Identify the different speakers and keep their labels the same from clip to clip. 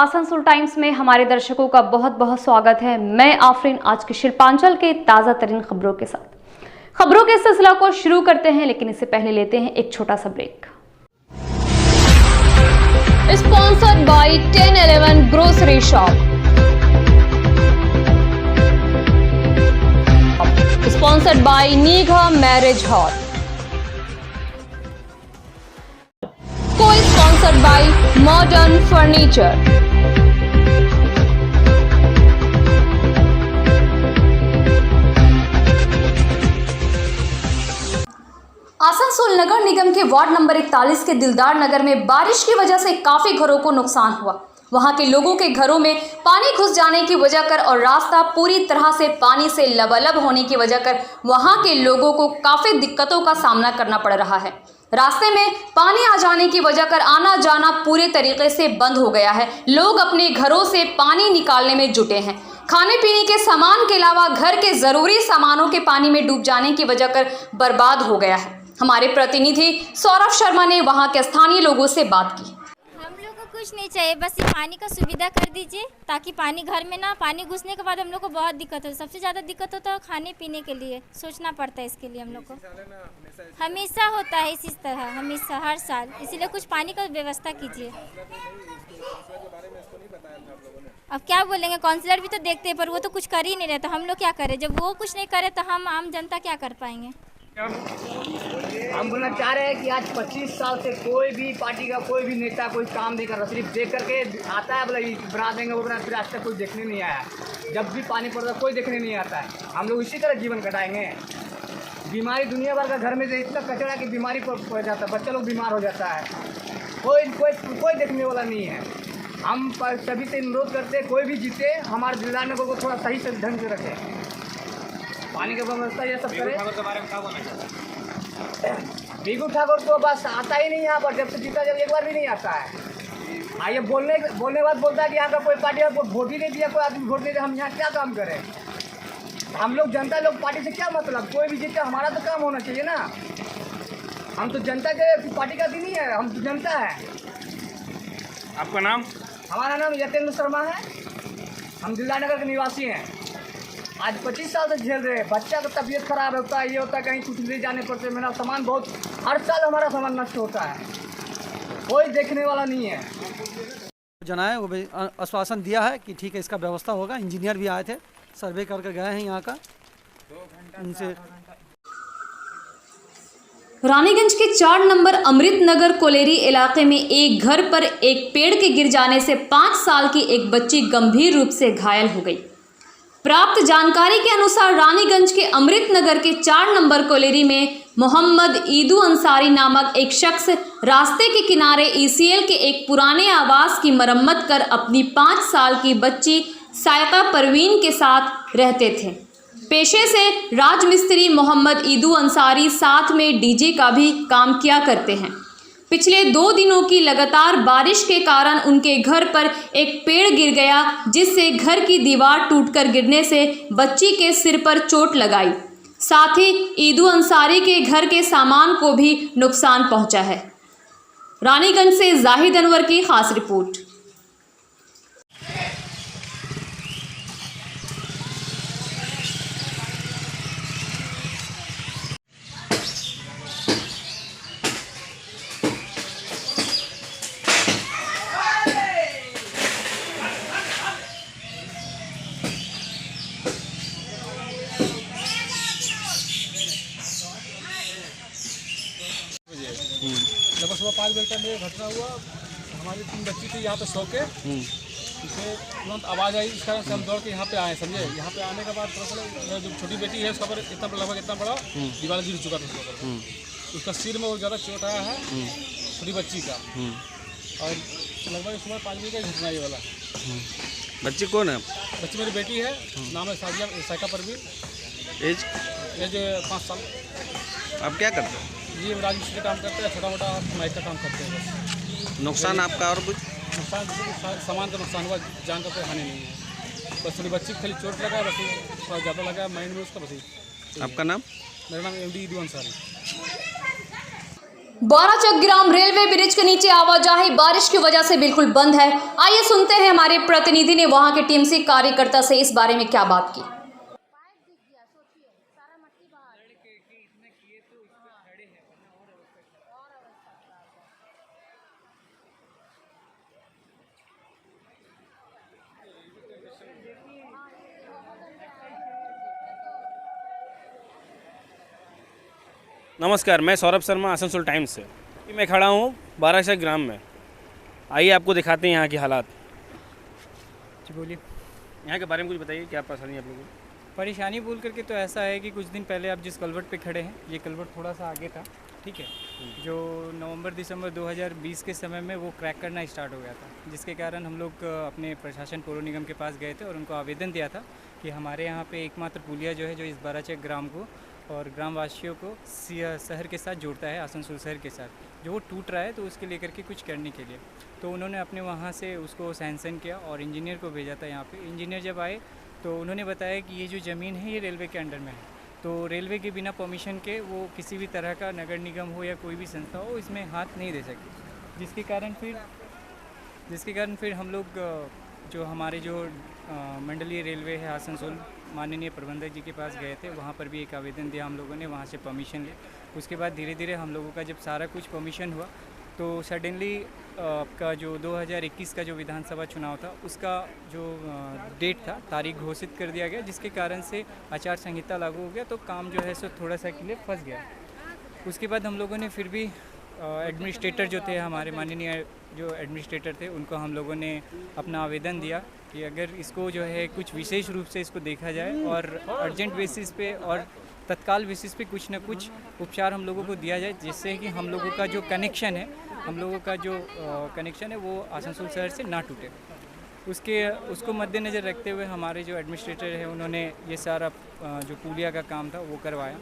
Speaker 1: Asansol times में हमारे दर्शकों का बहुत बहुत स्वागत है। मैं आफरीन आज की शिल्पांचल के ताजा तरीन खबरों के साथ खबरों के सिलसिला को शुरू करते हैं, लेकिन इससे पहले लेते हैं एक छोटा सा break. Sponsored by 1011 grocery shop, sponsored by नीघा marriage hall, co-sponsored by Modern Furniture। Asansol नगर निगम के वार्ड नंबर 41 के दिलदार नगर में बारिश की वजह से काफी घरों को नुकसान हुआ। वहां के लोगों के घरों में पानी घुस जाने की वजह कर और रास्ता पूरी तरह से पानी से लबालब होने की वजह कर वहां के लोगों को काफी दिक्कतों का सामना करना पड़ रहा है। रास्ते में पानी आ जाने की वजह कर आना जाना पूरे तरीके से बंद हो गया है। लोग अपने घरों से पानी निकालने में जुटे हैं। खाने पीने के सामान के अलावा घर के जरूरी सामानों के पानी में डूब जाने की वजह कर बर्बाद हो गया है। हमारे प्रतिनिधि सौरभ शर्मा ने वहां के स्थानीय लोगों से बात की।
Speaker 2: हम लोग को कुछ नहीं चाहिए, बस ये पानी का सुविधा कर दीजिए ताकि पानी घर में ना, पानी घुसने के बाद हम लोग को बहुत दिक्कत हो। सबसे ज़्यादा दिक्कत होता है खाने पीने के लिए, सोचना पड़ता है इसके लिए हम लोग को। हमेशा होता है इसी तरह, हमेशा हर साल, इसीलिए कुछ पानी का व्यवस्था कीजिए। अब क्या बोलेंगे, काउंसलर भी तो देखते हैं पर वो तो कुछ कर ही नहीं रहे, तो हम लोग क्या करें? जब वो कुछ नहीं करे तो हम आम जनता क्या कर पाएंगे?
Speaker 3: हम बोलना चाह रहे हैं कि आज 25 साल से कोई भी पार्टी का कोई भी नेता कोई काम नहीं कर रहा, सिर्फ देख करके आता है, बोला बना देंगे वो बना, फिर आज तक कोई देखने नहीं आया। जब भी पानी पड़ता है कोई देखने नहीं आता है। हम लोग इसी तरह जीवन कटाएंगे। बीमारी दुनिया भर का घर में इतना कचरा की बीमारी पड़ जाता है, बच्चा लोग बीमार हो जाता है, कोई देखने वाला नहीं है। हम सभी से अनुरोध करते हैं कोई भी जीते हमारे दिलदार नगर को थोड़ा सही से ढंग से रखे, पानी की व्यवस्था ये सब करे। बीगू ठाकुर तो बस आता ही नहीं यहाँ पर, जब से जीता जब एक बार भी नहीं आता है। ये बोलने बाद बोलता है कि यहाँ का कोई पार्टी आपको वोट ही नहीं दिया, कोई आदमी वोट नहीं दिया, हम यहाँ क्या काम करें? हम लोग जनता लोग पार्टी से क्या मतलब? कोई भी जीते हमारा तो काम होना चाहिए ना। हम तो जनता के पार्टी का दिन ही है, हम तो जनता है।
Speaker 4: आपका नाम?
Speaker 3: हमारा नाम यतेंद्र शर्मा है, हम दिलदार नगर के निवासी हैं। आज 25 साल से झेल रहे हैं। बच्चा का तबीयत खराब होता है, ये होता है, कहीं कुछ ले जाने पड़ते, मेरा सामान बहुत, हर साल हमारा सामान नष्ट होता है, कोई देखने वाला नहीं है।
Speaker 5: जनाए वो भी आश्वासन दिया है कि ठीक है इसका व्यवस्था होगा। इंजीनियर भी आए थे, सर्वे करके गए हैं यहाँ का। उनसे
Speaker 1: रानीगंज के 4 नंबर अमृत नगर कोलेरी इलाके में एक घर पर एक पेड़ के गिर जाने से 5 साल की एक बच्ची गंभीर रूप से घायल हो गई। प्राप्त जानकारी के अनुसार रानीगंज के अमृत नगर के 4 नंबर कोलेरी में मोहम्मद ईदू अंसारी नामक एक शख्स रास्ते के किनारे ECL के एक पुराने आवास की मरम्मत कर अपनी 5 साल की बच्ची सायका परवीन के साथ रहते थे। पेशे से राजमिस्त्री मोहम्मद ईदू अंसारी साथ में डीजे का भी काम किया करते हैं। पिछले 2 दिनों की लगातार बारिश के कारण उनके घर पर एक पेड़ गिर गया, जिससे घर की दीवार टूटकर गिरने से बच्ची के सिर पर चोट लगाई। साथ ही ईदू अंसारी के घर के सामान को भी नुकसान पहुंचा है। रानीगंज से जाहिद अनवर की खास रिपोर्ट।
Speaker 6: लगभग सुबह 5 बजे तक ये घटना हुआ। हमारी 3 बच्ची थी यहाँ पे सो के, इसमें तुरंत आवाज़ आई, इस कारण से हम दौड़ के यहाँ पे आए। समझे, यहाँ पे आने के बाद थोड़ा जो छोटी बेटी है उसका पर लगभग इतना बड़ा दीवार गिर चुका था उसका पर, उसका सिर में बहुत ज़्यादा चोट आया है, छोटी बच्ची का। और लगभग सुबह 5 बजे का घटना ये वाला।
Speaker 4: बच्ची कौन है?
Speaker 6: बच्ची मेरी बेटी है, नाम है सायका परवीन,
Speaker 4: एज
Speaker 6: 5 साल।
Speaker 4: आप क्या करते हो?
Speaker 6: ये राजमिस्त्री काम करते हैं, छोटा मोटा माइक का काम करते हैं बस।
Speaker 4: नुकसान आपका और कुछ?
Speaker 6: नुकसान सामान का नुकसान हुआ, जान का कोई हानि नहीं है। बस थोड़ी बच्ची को खाली चोट लगा है, बस थोड़ा ज़्यादा लगा माइंड में उसका, बस।
Speaker 4: आपका नाम?
Speaker 6: मेरा नाम MD ईदू अंसारी।
Speaker 1: बौराचक ग्राम रेलवे ब्रिज के नीचे आवाजाही बारिश की वजह से बिल्कुल बंद है। आइए सुनते हैं हमारे प्रतिनिधि ने वहां के टीएमसी कार्यकर्ता से इस बारे में क्या बात की।
Speaker 7: नमस्कार, मैं सौरभ शर्मा आसनसोल टाइम्स से। मैं खड़ा हूँ बौराचक ग्राम में। आइए आपको दिखाते हैं यहाँ की हालात।
Speaker 8: जी बोलिए।
Speaker 7: यहाँ के बारे में कुछ बताइए, क्या परेशानी है आप लोगों को?
Speaker 8: परेशानी बोल करके तो ऐसा है कि कुछ दिन पहले आप जिस कलवट पे खड़े हैं, ये कलवट थोड़ा सा आगे था, ठीक है, जो नवंबर-दिसंबर 2020 के समय में वो क्रैक करना स्टार्ट हो गया था, जिसके कारण हम लोग अपने प्रशासन पौर निगम के पास गए थे और उनको आवेदन दिया था कि हमारे यहाँ पे एकमात्र पुलिया जो है, जो इस बौराचक ग्राम को और ग्रामवासियों को शहर के साथ जोड़ता है, आसनसोल शहर के साथ, जो वो टूट रहा है, तो उसके लेकर के कुछ करने के लिए तो उन्होंने अपने वहाँ से उसको सैंक्शन किया और इंजीनियर को भेजा था यहाँ पे। इंजीनियर जब आए तो उन्होंने बताया कि ये जो ज़मीन है ये रेलवे के अंडर में है, तो रेलवे के बिना परमिशन के वो किसी भी तरह का नगर निगम हो या कोई भी संस्था हो इसमें हाथ नहीं दे सकती, जिसके कारण फिर हम लोग जो हमारे जो मंडलीय रेलवे है आसनसोल, माननीय प्रबंधक जी के पास गए थे, वहाँ पर भी एक आवेदन दिया हम लोगों ने, वहाँ से परमिशन ली। उसके बाद धीरे धीरे हम लोगों का जब सारा कुछ परमिशन हुआ तो सडनली आपका जो 2021 का जो विधानसभा चुनाव था उसका जो डेट था, तारीख घोषित कर दिया गया, जिसके कारण से आचार संहिता लागू हो गया, तो काम जो है सो थोड़ा सा के लिए फंस गया। उसके बाद हम लोगों ने फिर भी एडमिनिस्ट्रेटर जो थे, हमारे माननीय जो एडमिनिस्ट्रेटर थे, उनको हम लोगों ने अपना आवेदन दिया कि अगर इसको जो है कुछ विशेष रूप से इसको देखा जाए और अर्जेंट बेसिस पे और तत्काल बेसिस पे कुछ न कुछ उपचार हम लोगों को दिया जाए, जिससे कि हम लोगों का जो कनेक्शन है वो आसनसोल शहर से ना टूटे। उसको मद्देनज़र रखते हुए हमारे जो एडमिनिस्ट्रेटर है उन्होंने ये सारा जो पुलिया का काम था वो करवाया।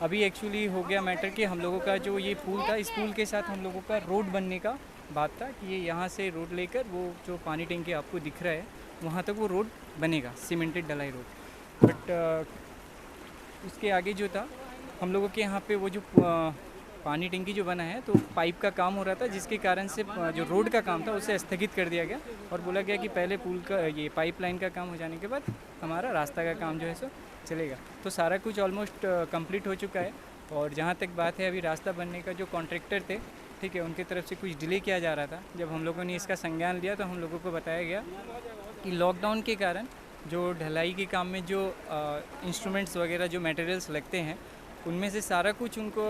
Speaker 8: अभी एक्चुअली हो गया मैटर कि हम लोगों का जो ये पुल था, इस पुल के साथ हम लोगों का रोड बनने का बात था कि ये यहाँ से रोड लेकर वो जो पानी टंकी आपको दिख रहा है वहाँ तक वो रोड बनेगा, सीमेंटेड ढलाई रोड। बट उसके आगे जो था हम लोगों के यहाँ पे वो जो पानी टंकी जो बना है तो पाइप का काम हो रहा था, जिसके कारण से जो रोड का काम था उसे स्थगित कर दिया गया और बोला गया कि पहले पुल का ये पाइपलाइन का काम हो जाने के बाद हमारा रास्ता का काम जो है सो चलेगा। तो सारा कुछ ऑलमोस्ट कंप्लीट हो चुका है और जहाँ तक बात है अभी रास्ता बनने का जो कॉन्ट्रैक्टर थे, ठीक है, उनकी तरफ से कुछ डिले किया जा रहा था। जब हम लोगों ने इसका संज्ञान लिया तो हम लोगों को बताया गया कि लॉकडाउन के कारण जो ढलाई के काम में जो इंस्ट्रूमेंट्स वगैरह जो मटेरियल्स लगते हैं उनमें से सारा कुछ उनको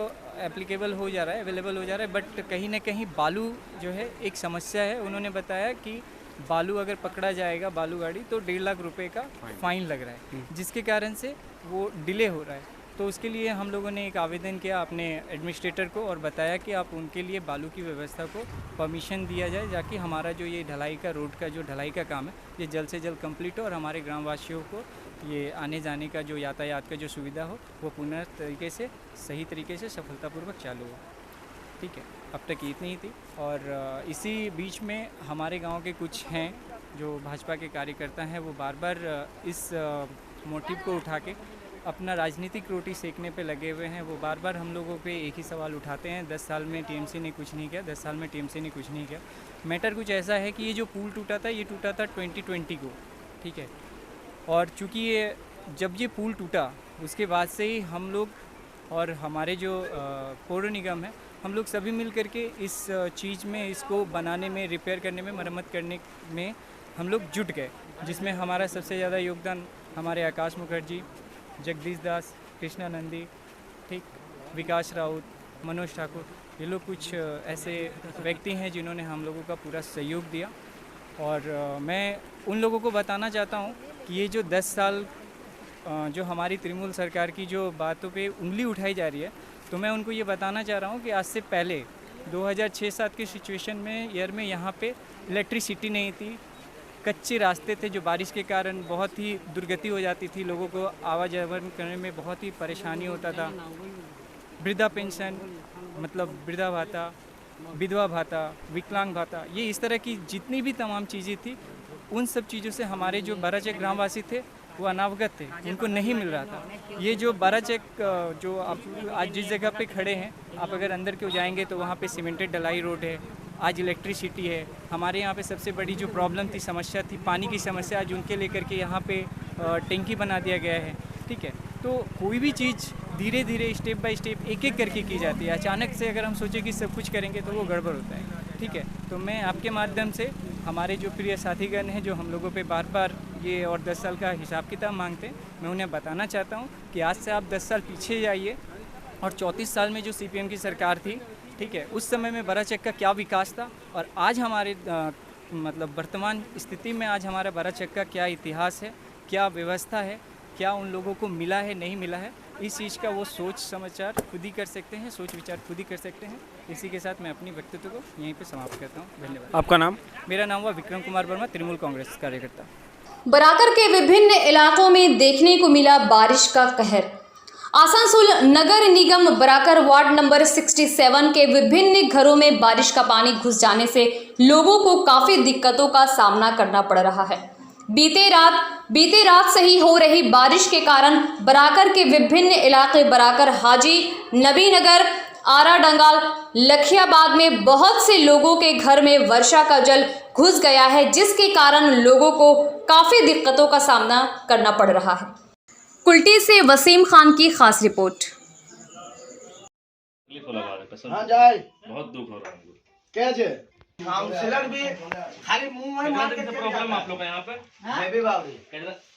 Speaker 8: एप्लीकेबल हो जा रहा है, अवेलेबल हो जा रहा है, बट कहीं ना कहीं बालू जो है एक समस्या है। उन्होंने बताया कि बालू अगर पकड़ा जाएगा, बालू गाड़ी, तो 1.5 लाख रुपए का फ़ाइन लग रहा है, जिसके कारण से वो डिले हो रहा है। तो उसके लिए हम लोगों ने एक आवेदन किया अपने एडमिनिस्ट्रेटर को और बताया कि आप उनके लिए बालू की व्यवस्था को परमिशन दिया जाए, ताकि हमारा जो ये ढलाई का रोड का जो ढलाई का काम है ये जल्द से जल्द कंप्लीट हो और हमारे ग्रामवासियों को ये आने जाने का जो यातायात का जो सुविधा हो वो पूर्ण तरीके से सही तरीके से सफलतापूर्वक चालू हो। ठीक है, अब तक इतनी ही थी। और इसी बीच में हमारे गांव के कुछ हैं जो भाजपा के कार्यकर्ता हैं, वो बार बार इस मोटिव को उठा के अपना राजनीतिक रोटी सेकने पे लगे हुए हैं। वो बार बार हम लोगों पे एक ही सवाल उठाते हैं, 10 साल में टीएमसी ने कुछ नहीं किया, 10 साल में टीएमसी ने कुछ नहीं किया। मैटर कुछ ऐसा है कि ये जो पुल टूटा था, ये टूटा था 2020 को, ठीक है, और चूँकि ये जब ये पुल टूटा उसके बाद से ही हम लोग और हमारे जो पौर निगम है, हम लोग सभी मिल करके इस चीज़ में, इसको बनाने में, रिपेयर करने में, मरम्मत करने में हम लोग जुट गए, जिसमें हमारा सबसे ज़्यादा योगदान हमारे आकाश मुखर्जी, जगदीश दास, कृष्णा नंदी, ठीक, विकास राउत, मनोज ठाकुर, ये लोग कुछ ऐसे व्यक्ति हैं जिन्होंने हम लोगों का पूरा सहयोग दिया। और मैं उन लोगों को बताना चाहता हूँ कि ये जो 10 साल जो हमारी तृणमूल सरकार की जो बातों पे उंगली उठाई जा रही है, तो मैं उनको ये बताना चाह रहा हूँ कि आज से पहले 2006-7 की सिचुएशन में ईयर में यहाँ पे इलेक्ट्रिसिटी नहीं थी, कच्चे रास्ते थे जो बारिश के कारण बहुत ही दुर्गति हो जाती थी, लोगों को आवाजाही करने में बहुत ही परेशानी होता था। वृद्धा पेंशन, मतलब वृद्धा भाता, विधवा भाता, विकलांग भाता, ये इस तरह की जितनी भी तमाम चीज़ें थी उन सब चीज़ों से हमारे जो बाराचेक ग्रामवासी थे वो अनावगत थे, उनको नहीं मिल रहा था। ये जो बाराचेक जो आप आज जिस जगह पे खड़े हैं, आप अगर अंदर क्यों जाएंगे तो वहाँ पे सीमेंटेड ढलाई रोड है, आज इलेक्ट्रिसिटी है। हमारे यहाँ पे सबसे बड़ी जो प्रॉब्लम थी, समस्या थी, पानी की समस्या, आज उनके लेकर के यहाँ पे टंकी बना दिया गया है। ठीक है, तो कोई भी चीज़ धीरे धीरे स्टेप बाय स्टेप एक एक करके की जाती है। अचानक से अगर हम सोचें कि सब कुछ करेंगे तो वो गड़बड़ होता है। ठीक है, तो मैं आपके माध्यम से हमारे जो प्रिय साथीगण हैं जो हम लोगों पे बार बार ये और 10 साल का हिसाब किताब मांगते हैं, मैं उन्हें बताना चाहता हूँ कि आज से आप 10 साल पीछे जाइए और 34 साल में जो CPM की सरकार थी, ठीक है, उस समय में बाराचेक का क्या विकास था और आज हमारे मतलब वर्तमान स्थिति में आज हमारा बाराचेक का क्या इतिहास है, क्या व्यवस्था है, क्या उन लोगों को मिला है, नहीं मिला है, इस चीज़ का वो सोच समझार खुद ही कर सकते हैं, सोच विचार खुद ही कर सकते हैं। इसी के साथ मैं अपनी व्यक्तित्व को यहीं पे समाप्त करता हूँ। धन्यवाद।
Speaker 7: आपका नाम?
Speaker 8: मेरा नाम हुआ विक्रम कुमार वर्मा, तृणमूल कांग्रेस कार्यकर्ता।
Speaker 1: बराकर के विभिन्न इलाकों में देखने को मिला बारिश का कहर। आसनसोल नगर निगम बराकर वार्ड नंबर 67 के विभिन्न घरों में बारिश का पानी घुस जाने से लोगों को काफ़ी दिक्कतों का सामना करना पड़ रहा है। बीते रात से ही हो रही बारिश के कारण बराकर के विभिन्न इलाके बराकर हाजी नबी नगर, आरा डंगाल, लखियाबाद में बहुत से लोगों के घर में वर्षा का जल घुस गया है, जिसके कारण लोगों को काफ़ी दिक्कतों का सामना करना पड़ रहा है। कुल्टी से वसीम खान की खास रिपोर्ट।
Speaker 9: हाँ जाए
Speaker 10: बहुत दुख हो रहा है।
Speaker 9: कैसे काउंसलर भी खाली मुंह में मार के
Speaker 10: प्रॉब्लम आप लोग का यहाँ पे
Speaker 9: बेबी बाबू,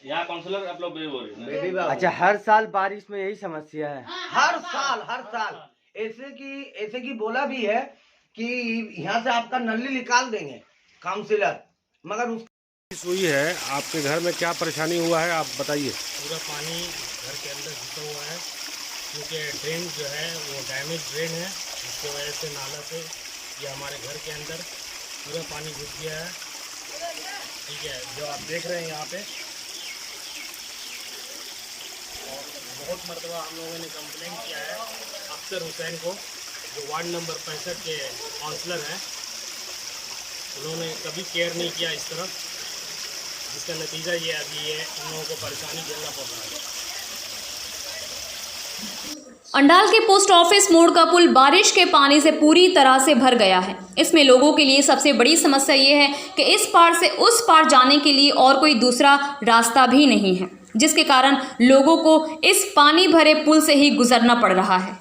Speaker 10: यहाँ काउंसलर आप लोग बेबी हो रही है।
Speaker 9: बेबी बाबू
Speaker 3: अच्छा, हर साल बारिश में यही समस्या है।
Speaker 9: हर साल ऐसे की बोला भी है कि यहाँ से आपका नली निकाल देंगे काउंसलर, मगर उस
Speaker 6: हुई है। आपके घर में क्या परेशानी हुआ है, आप बताइए।
Speaker 10: पूरा पानी घर के अंदर घुसा हुआ है, क्योंकि ड्रेन जो है वो डैमेज ड्रेन है, जिसकी वजह से नाला से ये हमारे घर के अंदर पूरा पानी घुस गया है। ठीक है, जो आप देख रहे हैं यहाँ पे, और बहुत मरतबा हम लोगों ने कंप्लेन किया है अफसर हुसैन को, जो वार्ड नंबर 65 के काउंसलर हैं। उन्होंने कभी केयर नहीं किया इस तरफ, जिसका नतीजा ये अभी ये उन लोगों को परेशानी झेलना पड़ रहा है।
Speaker 1: अंडाल के पोस्ट ऑफिस मोड़ का पुल बारिश के पानी से पूरी तरह से भर गया है। इसमें लोगों के लिए सबसे बड़ी समस्या ये है कि इस पार से उस पार जाने के लिए और कोई दूसरा रास्ता भी नहीं है, जिसके कारण लोगों को इस पानी भरे पुल से ही गुजरना पड़ रहा है।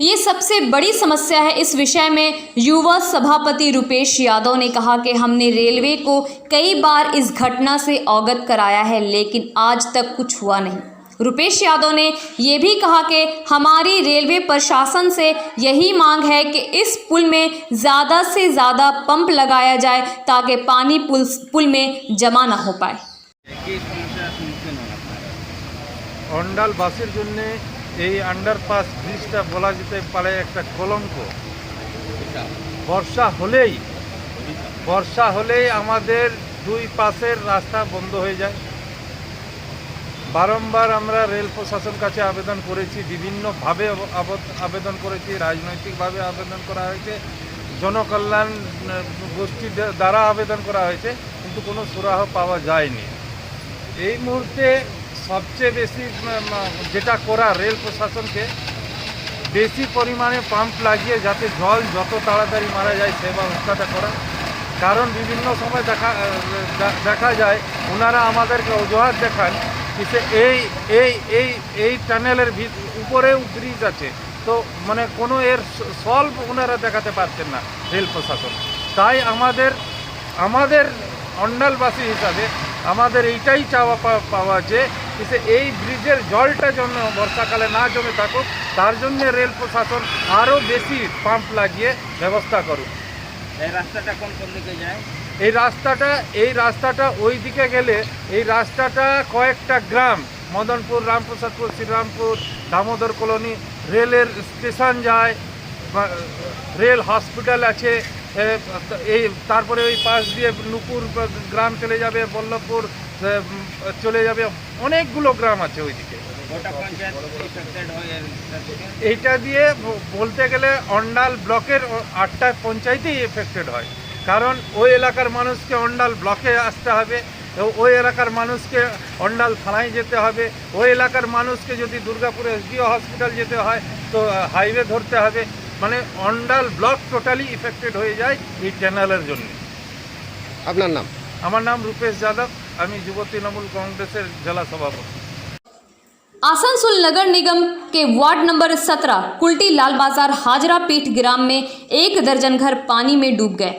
Speaker 1: ये सबसे बड़ी समस्या है। इस विषय में युवा सभापति रुपेश यादव ने कहा कि हमने रेलवे को कई बार इस घटना से अवगत कराया है, लेकिन आज तक कुछ हुआ नहीं। रुपेश यादव ने ये भी कहा कि हमारी रेलवे प्रशासन से यही मांग है कि इस पुल में ज़्यादा से ज़्यादा पंप लगाया जाए ताकि पानी पुल में जमा ना हो पाए।
Speaker 11: अंडाल बासिर जन्य এই আন্ডারপাস ব্রিজটা বলা যেতে পারে একটা কলঙ্ক। বর্ষা হলেই আমাদের দুই পাশের রাস্তা বন্ধ হয়ে যায়। বারংবার আমরা রেল প্রশাসন কাছে আবেদন করেছি, বিভিন্নভাবে আবেদন করেছি, রাজনৈতিকভাবে আবেদন করা হয়েছে, জনকল্যাণ গোষ্ঠী দ্বারা আবেদন করা হয়েছে, কিন্তু কোনো সুরাহ পাওয়া যায়নি। এই মুহূর্তে সবচেয়ে বেশি যেটা করা রেল প্রশাসনকে বেশি পরিমাণে পাম্প লাগিয়ে যাতে জল যত তাড়াতাড়ি মারা যায় সে ব্যবস্থাটা করা। কারণ বিভিন্ন সময় দেখা যায় ওনারা আমাদেরকে অজুহাত দেখান कि এই টানেলের উপরেও ব্রিজ আছে, তো মানে কোনো এর সলভ ওনারা দেখাতে পারছেন না রেল প্রশাসন। তাই আমাদের অন্ডালবাসী হিসাবে আমাদের এইটাই চাওয়া পাওয়া যে এই ব্রিজের জলটা যেন বর্ষাকালে না জমে থাকুক, তার জন্য রেল প্রশাসন আরও বেশি পাম্প লাগিয়ে ব্যবস্থা করুক।
Speaker 3: এই রাস্তাটা কোন দিকে যায়?
Speaker 11: এই রাস্তাটা ওই দিকে গেলে এই রাস্তাটা কয়েকটা গ্রাম, মদনপুর, রামপ্রসাদপুর, শ্রীরামপুর, দামোদর কলোনি, রেলের স্টেশন যায়, রেল হসপিটাল আছে, এই তারপরে ওই পাশ দিয়ে নুপুর গ্রাম চলে যাবে, বল্লভপুর চলে যাবে, অনেকগুলো গ্রাম আছে ওইদিকে। এইটা দিয়ে বলতে গেলে অন্ডাল ব্লকের 8টা পঞ্চায়েতই এফেক্টেড হয়, কারণ ওই এলাকার মানুষকে অন্ডাল ব্লকে আসতে হবে, ওই এলাকার মানুষকে অন্ডাল থানায় যেতে হবে, ওই এলাকার মানুষকে যদি দুর্গাপুর এসডিও হসপিটাল যেতে হয় তো হাইওয়ে ধরতে হবে। মানে অন্ডাল ব্লক টোটালি ইফেক্টেড হয়ে যায় এই ট্যানেলের জন্য।
Speaker 12: আপনার নাম?
Speaker 11: আমার নাম রূপেশ যাদব, আমি যুব তৃণমূল কাंग्रेसের জেলা সভাপতি।
Speaker 1: आसनसोल नगर निगम के वार्ड नंबर 17 कुल्टी लाल बाजार हाजरा पीठ ग्राम में 1 दर्जन घर पानी में डूब गए।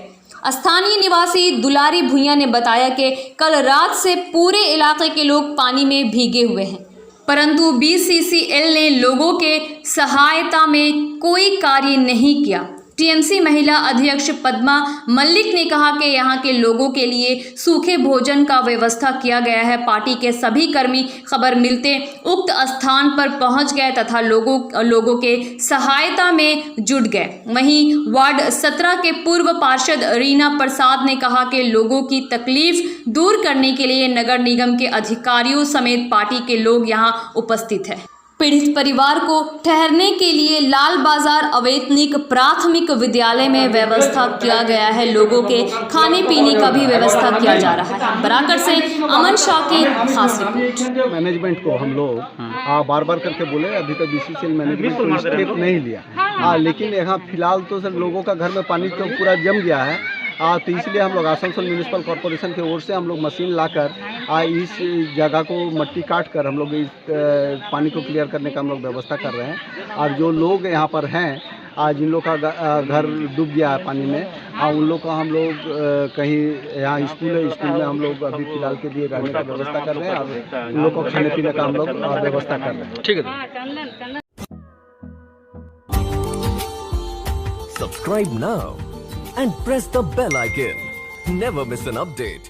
Speaker 1: स्थानीय निवासी दुलारी भुइया ने बताया कि कल रात से पूरे इलाके के लोग पानी में भीगे हुए हैं, परंतु BCCL ने लोगों के सहायता में कोई कार्य नहीं किया। टीएमसी महिला अध्यक्ष पद्मा मल्लिक ने कहा कि यहाँ के लोगों के लिए सूखे भोजन का व्यवस्था किया गया है। पार्टी के सभी कर्मी खबर मिलते उक्त स्थान पर पहुँच गए तथा लोगों के सहायता में जुट गए। वहीं वार्ड 17 के पूर्व पार्षद रीना प्रसाद ने कहा कि लोगों की तकलीफ दूर करने के लिए नगर निगम के अधिकारियों समेत पार्टी के लोग यहाँ उपस्थित हैं। पीड़ित परिवार को ठहरने के लिए लाल बाजार अवैतनिक प्राथमिक विद्यालय में व्यवस्था किया गया है। लोगों के खाने पीने का भी व्यवस्था किया जा रहा है। बराकर से अमन शाह की खास रिपोर्ट।
Speaker 12: मैनेजमेंट को हम लोग बार बार करके बोले, अभी तक BCCL मैनेजमेंट को स्टेप नहीं लिया। लेकिन यहाँ फिलहाल तो सर लोगों का घर में पानी तो पूरा जम गया है। तो इसलिए हम लोग आसनसोल म्यूनिसिपल कॉरपोरेशन की ओर से हम लोग मशीन लाकर इस जगह को मट्टी काट कर हम लोग इस पानी को क्लियर करने का हम लोग व्यवस्था कर रहे हैं। और जो लोग यहाँ पर हैं जिन लोग का घर डूब गया है पानी में, उन लोग का हम लोग कहीं यहाँ स्कूल है, स्कूल में हम लोग अभी फिलहाल के लिए रहने का व्यवस्था कर रहे हैं और उन लोग को खाने पीने का हम लोग व्यवस्था कर रहे हैं।
Speaker 4: ठीक है।
Speaker 13: Subscribe now and press the bell icon. Never miss an update.